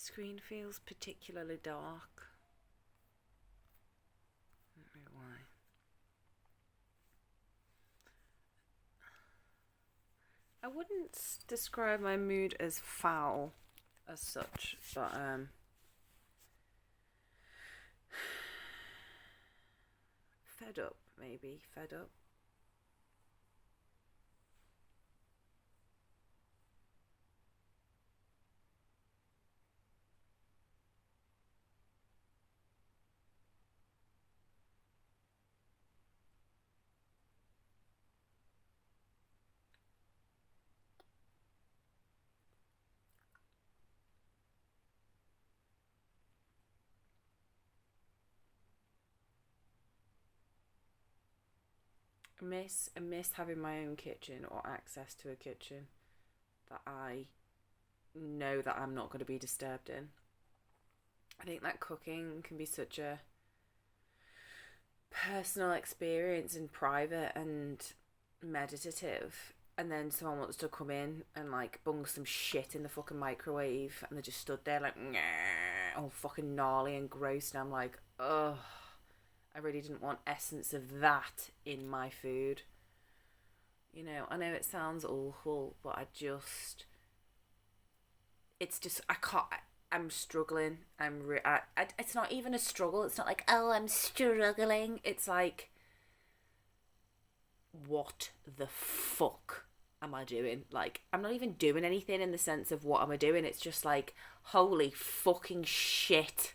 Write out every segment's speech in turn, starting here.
Screen feels particularly dark. I don't know why. I wouldn't describe my mood as foul as such, but fed up, maybe. Fed up. I miss having my own kitchen or access to a kitchen that I know that I'm not going to be disturbed in. I think that cooking can be such a personal experience and private and meditative, and then someone wants to come in and like bung some shit in the fucking microwave and they just stood there like all fucking gnarly and gross, and I'm like, ugh, I really didn't want essence of that in my food. You know, I know it sounds awful, but it's just, I can't, I'm struggling. It's not even a struggle. It's not like, oh, I'm struggling. It's like, what the fuck am I doing? Like, I'm not even doing anything in the sense of what am I doing. It's just like, holy fucking shit.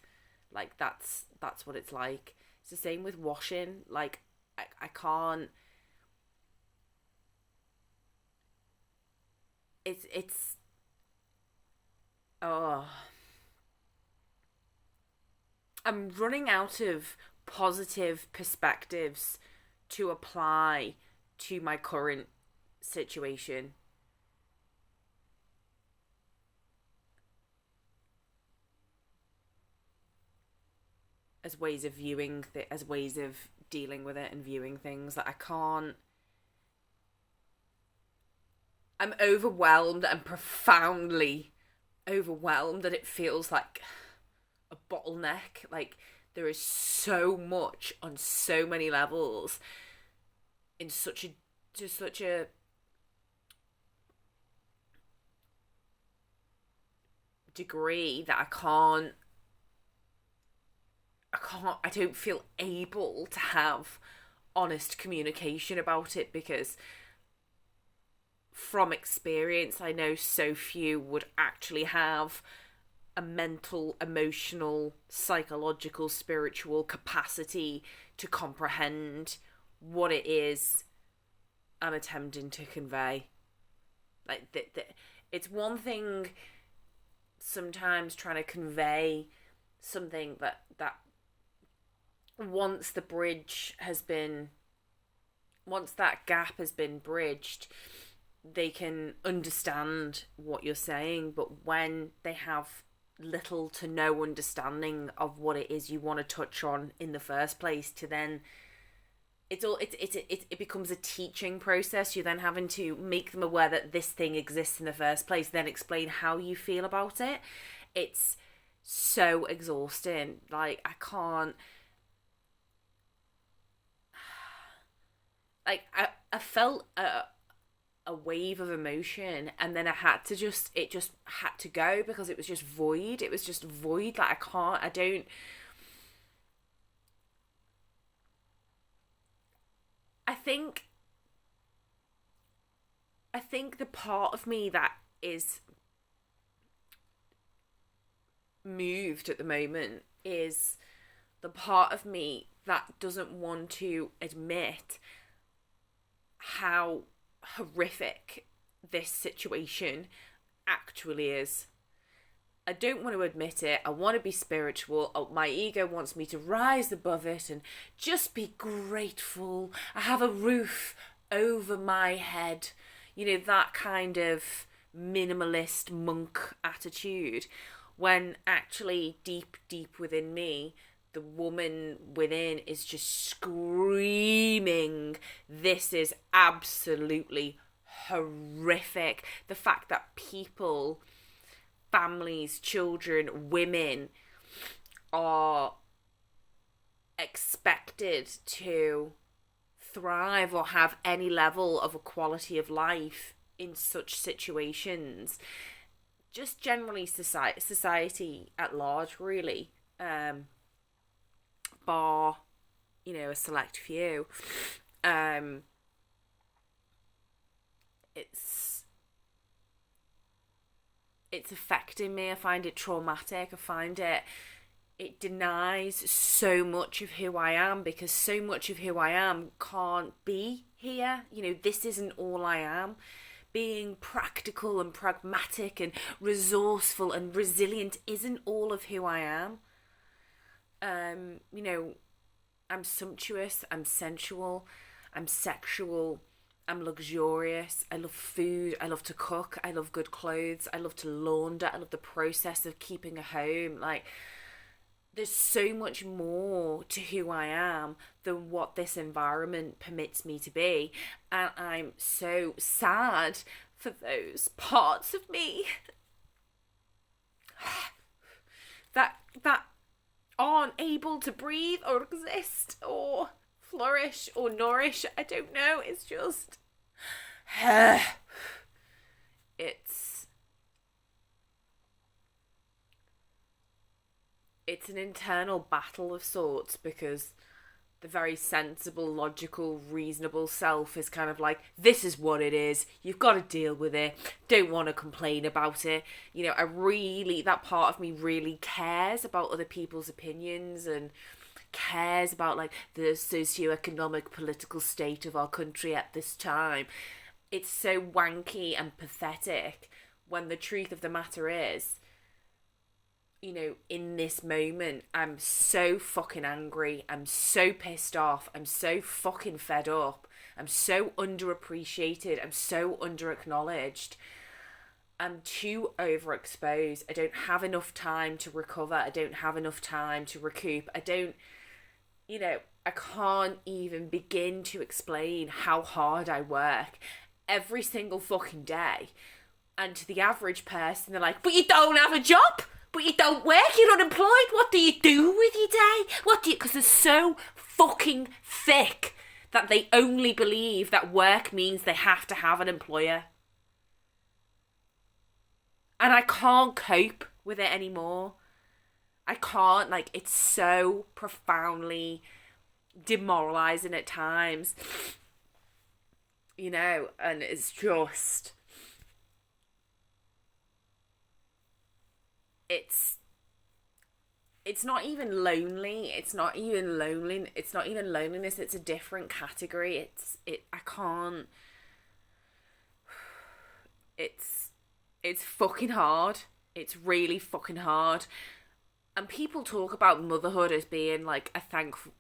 Like, that's what it's like. It's the same with washing. Like, I can't. It's oh, I'm running out of positive perspectives to apply to my current situation. As ways of viewing as ways of dealing with it and viewing things that I can't. I'm overwhelmed and profoundly overwhelmed that it feels like a bottleneck. Like, there is so much on so many levels in such a degree that I don't feel able to have honest communication about it, because from experience I know so few would actually have a mental, emotional, psychological, spiritual capacity to comprehend what it is I'm attempting to convey. Like, it's one thing sometimes trying to convey something that once the bridge has been, once that gap has been bridged, they can understand what you're saying. But when they have little to no understanding of what it is you want to touch on in the first place, to then it becomes a teaching process. You're then having to make them aware that this thing exists in the first place, then explain how you feel about it. It's so exhausting. Like, I can't. Like, I felt a wave of emotion, and then it just had to go, because it was just void. It was just void. Like, I think I think the part of me that is moved at the moment is the part of me that doesn't want to admit how horrific this situation actually is. I don't want to admit it. I want to be spiritual. Oh, my ego wants me to rise above it and just be grateful. I have a roof over my head. You know, that kind of minimalist monk attitude. When actually, deep, deep within me, the woman within is just screaming, this is absolutely horrific. The fact that people families, children, women are expected to thrive or have any level of a quality of life in such situations. Just generally society at large, really, bar, a select few. It's affecting me. I find it traumatic. I find it denies so much of who I am, because so much of who I am can't be here. This isn't all I am. Being practical and pragmatic and resourceful and resilient isn't all of who I am. I'm sumptuous, I'm sensual, I'm sexual, I'm luxurious, I love food, I love to cook, I love good clothes, I love to launder, I love the process of keeping a home. Like, there's so much more to who I am than what this environment permits me to be. And I'm so sad for those parts of me that aren't able to breathe or exist or flourish or nourish. I don't know. It's just it's an internal battle of sorts, because the very sensible, logical, reasonable self is kind of like, this is what it is, you've got to deal with it, don't want to complain about it. That part of me really cares about other people's opinions and cares about like the socio-economic political state of our country at this time. It's so wanky and pathetic, when the truth of the matter is, in this moment, I'm so fucking angry, I'm so pissed off, I'm so fucking fed up, I'm so underappreciated, I'm so underacknowledged, I'm too overexposed, I don't have enough time to recover, I don't have enough time to recoup, I can't even begin to explain how hard I work every single fucking day. And to the average person, they're like, but you don't have a job, but you don't work, you're unemployed, what do you do with your day? Because they're so fucking thick that they only believe that work means they have to have an employer. And I can't cope with it anymore. I can't, it's so profoundly demoralising at times. And it's just... It's not even lonely. It's not even loneliness. It's a different category. I can't. It's fucking hard. It's really fucking hard. And people talk about motherhood as being like a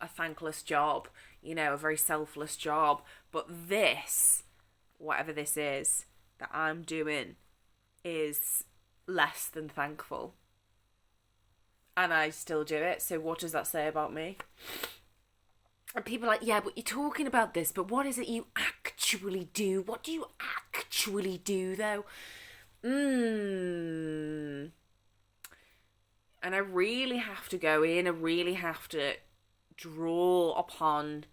thankless job, a very selfless job. But this, whatever this is that I'm doing, is less than thankful. And I still do it. So what does that say about me? And people are like, yeah, but you're talking about this, but what is it you actually do? What do you actually do, though? And I really have to go in. I really have to draw upon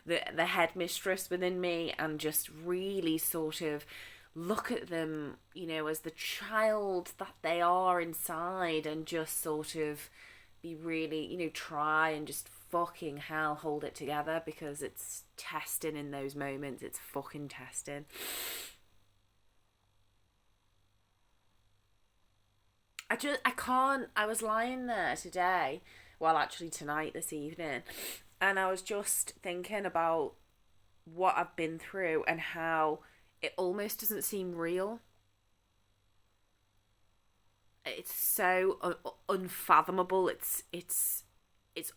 the headmistress within me and just really sort of look at them, as the child that they are inside, and just sort of be really, try and just fucking hell hold it together, because it's testing in those moments. It's fucking testing. I was lying there today, well, actually tonight, this evening, and I was just thinking about what I've been through and how it almost doesn't seem real. It's so unfathomable. It's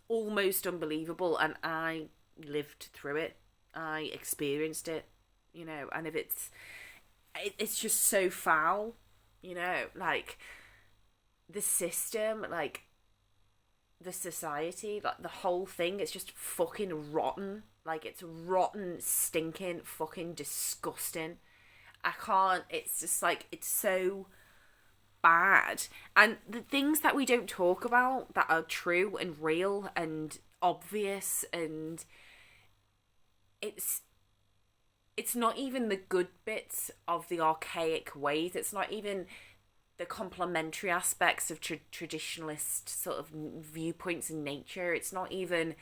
almost unbelievable, and I lived through it. I experienced it, and if it's just so foul, like the system, like the society, like the whole thing, it's just fucking rotten. Like, it's rotten, stinking, fucking disgusting. I can't, it's just like, it's so bad. And the things that we don't talk about that are true and real and obvious, and it's not even the good bits of the archaic ways. It's not even the complementary aspects of traditionalist sort of viewpoints in nature. It's not even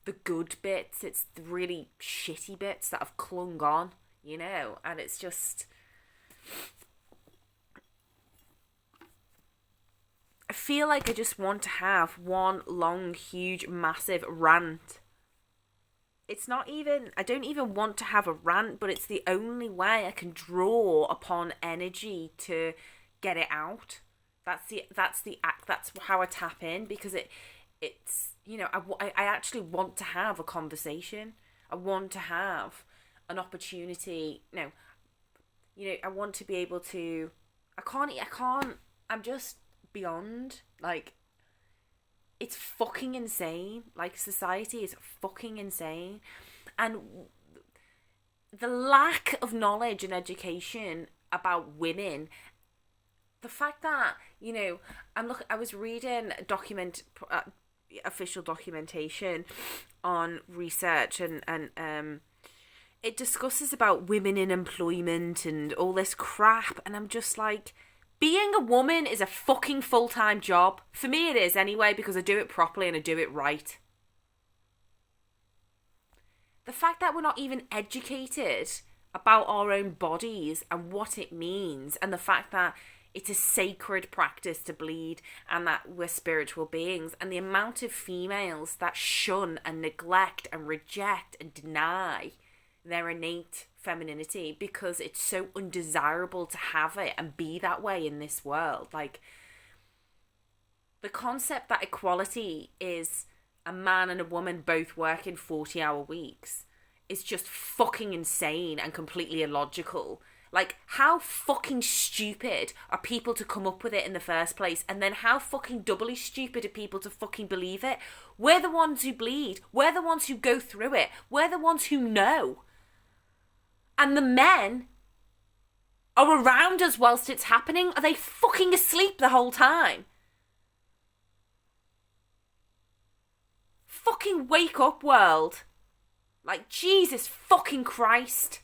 the good bits. It's the really shitty bits that have clung on, you know? And it's just... I feel like I just want to have one long, huge, massive rant. It's not even... I don't even want to have a rant, but it's the only way I can draw upon energy to get it out. That's how I tap in, because it's, you know, I actually want to have a conversation. I want to have an opportunity. No, you know, I want to be able to... I'm just beyond, like, it's fucking insane. Like, society is fucking insane. And the lack of knowledge and education about women, the fact that, you know, I was reading official documentation on research, and it discusses about women in employment and all this crap, and I'm just like, being a woman is a fucking full-time job. For me it is anyway, because I do it properly and I do it right. The fact that we're not even educated about our own bodies and what it means, and the fact that it's a sacred practice to bleed, and that we're spiritual beings, and the amount of females that shun and neglect and reject and deny their innate femininity because it's so undesirable to have it and be that way in this world. Like, the concept that equality is a man and a woman both working 40-hour weeks is just fucking insane and completely illogical. Like, how fucking stupid are people to come up with it in the first place? And then how fucking doubly stupid are people to fucking believe it? We're the ones who bleed. We're the ones who go through it. We're the ones who know. And the men are around us whilst it's happening. Are they fucking asleep the whole time? Fucking wake up, world. Like, Jesus fucking Christ.